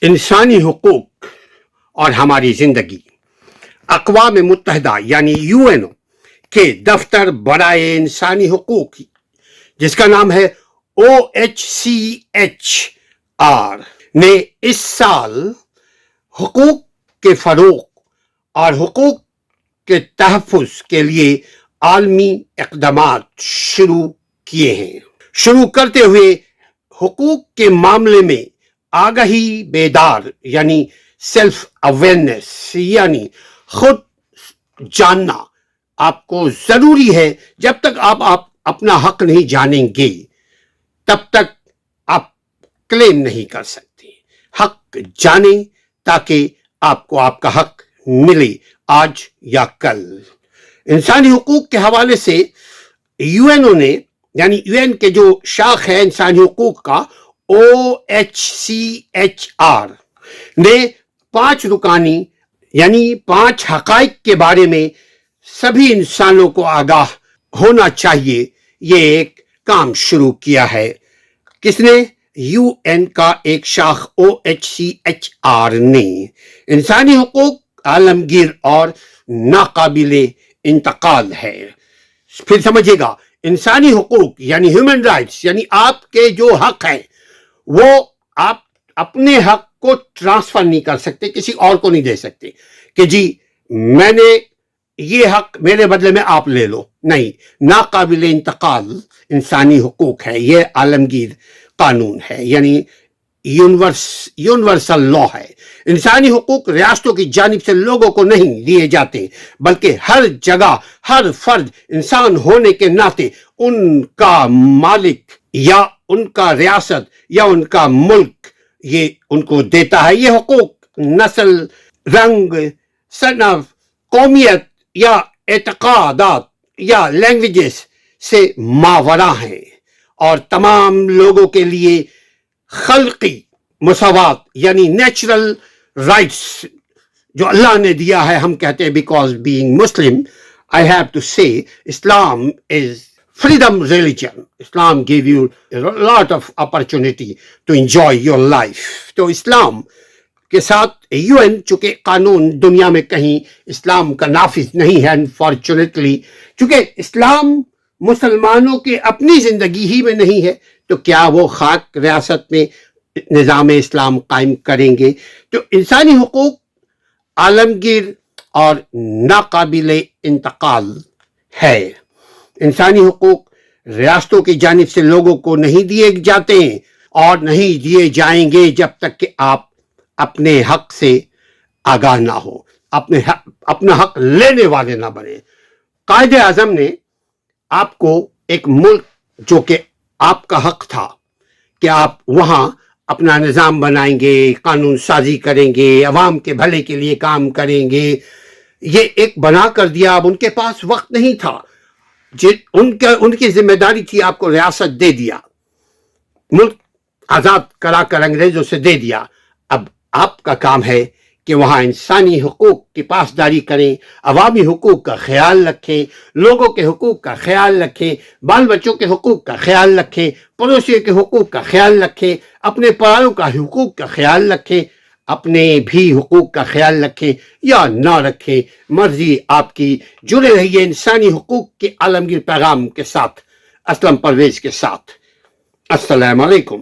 इंसानी हुकूक और हमारी जिंदगी। अक़वाम मुत्तहिदा यानी यूएनओ के दफ्तर बराए इंसानी हुकूक, जिसका नाम है OHCHR, ने इस साल हुकूक के फरोग और हुकूक के तहफ़्फ़ुज़ के लिए आलमी इक़दामात शुरू किए हैं। शुरू करते हुए हुकूक के मामले में आगाही बेदार यानी सेल्फ अवेयरनेस यानी खुद जानना आपको जरूरी है। जब तक आप अपना हक नहीं जानेंगे तब तक आप क्लेम नहीं कर सकते। हक जाने ताकि आपको आपका हक मिले आज या कल। इंसानी हुकूक के हवाले से यूएनओ ने यानी यूएन के जो शाख है इंसानी हुकूक का OHCHR ने 5 रुकानी यानी 5 हकाइक के बारे में सभी इंसानों को आगाह होना चाहिए, ये एक काम शुरू किया है। किसने? यूएन का एक शाख OHCHR ने। इंसानी हुकूक आलमगीर और नाकाबिले इंतकाल है। फिर समझिएगा, इंसानी हुकूक यानी ह्यूमन राइट्स यानी आपके जो हक हैं वो आप अपने हक को ट्रांसफर नहीं कर सकते, किसी और को नहीं दे सकते कि जी मैंने ये हक मेरे बदले में आप ले लो। नहीं, नाकाबिल इंतकाल इंसानी हुकूक है, ये आलमगीर कानून है यानी यूनिवर्सल लॉ है। इंसानी हुकूक रियासतों की जानिब से लोगों को नहीं दिए जाते, बल्कि हर जगह हर फर्द इंसान होने के नाते उनका मालिक या उनका रियासत या उनका मुल्क ये उनको देता है। ये हुकूक नस्ल, रंग, सनफ, कौमियत या एतकादात या लैंग्वेजेस से मावरा हैं और तमाम लोगों के लिए खल्की मुसावात यानी नेचुरल राइट्स जो अल्लाह ने दिया है। हम कहते हैं because being Muslim I have to say Islam is freedom religion. Islam gave you a lot of opportunity to enjoy your life. तो इस्लाम के साथ यूएन चूंकि कानून दुनिया में कहीं इस्लाम का नाफिज नहीं है अनफॉर्चुनेटली, चूंकि इस्लाम मुसलमानों के अपनी जिंदगी ही में नहीं है, तो क्या वो खाक रियासत में निज़ाम इस्लाम कायम करेंगे? तो इंसानी हुकूक आलमगीर और नाकाबिले इंतकाल है। इंसानी हुकूक रियासतों की जानिब से लोगों को नहीं दिए जाते और नहीं दिए जाएंगे जब तक कि आप अपने हक से आगाह ना हो, अपना हक लेने वाले ना बने। कायदे आज़म ने आपको एक मुल्क जो कि आपका हक था कि आप वहाँ अपना निज़ाम बनाएंगे, कानून साजी करेंगे, अवाम के भले के लिए काम करेंगे, ये एक बना कर दिया। अब उनके पास वक्त नहीं था, उनकी जिम्मेदारी थी आपको रियासत दे दिया, मुल्क आज़ाद करा कर अंग्रेजों से दे दिया। अब आपका काम है कि वहाँ इंसानी हुकूक की पासदारी करें, अवामी हुकूक का ख्याल रखें, लोगों के हुकूक का ख्याल रखें, बाल बच्चों के हुकूक का ख्याल रखें, पड़ोसियों के हुकूक का ख्याल रखें, अपने परायों का हुकूक का ख्याल रखें, अपने भी हुकूक का ख्याल रखें या ना रखें, मर्जी आपकी। जुड़े रहिए इंसानी हुकूक के आलमगीर पैगाम के साथ, असलम परवेज के साथ। अस्सलाम वालेकुम।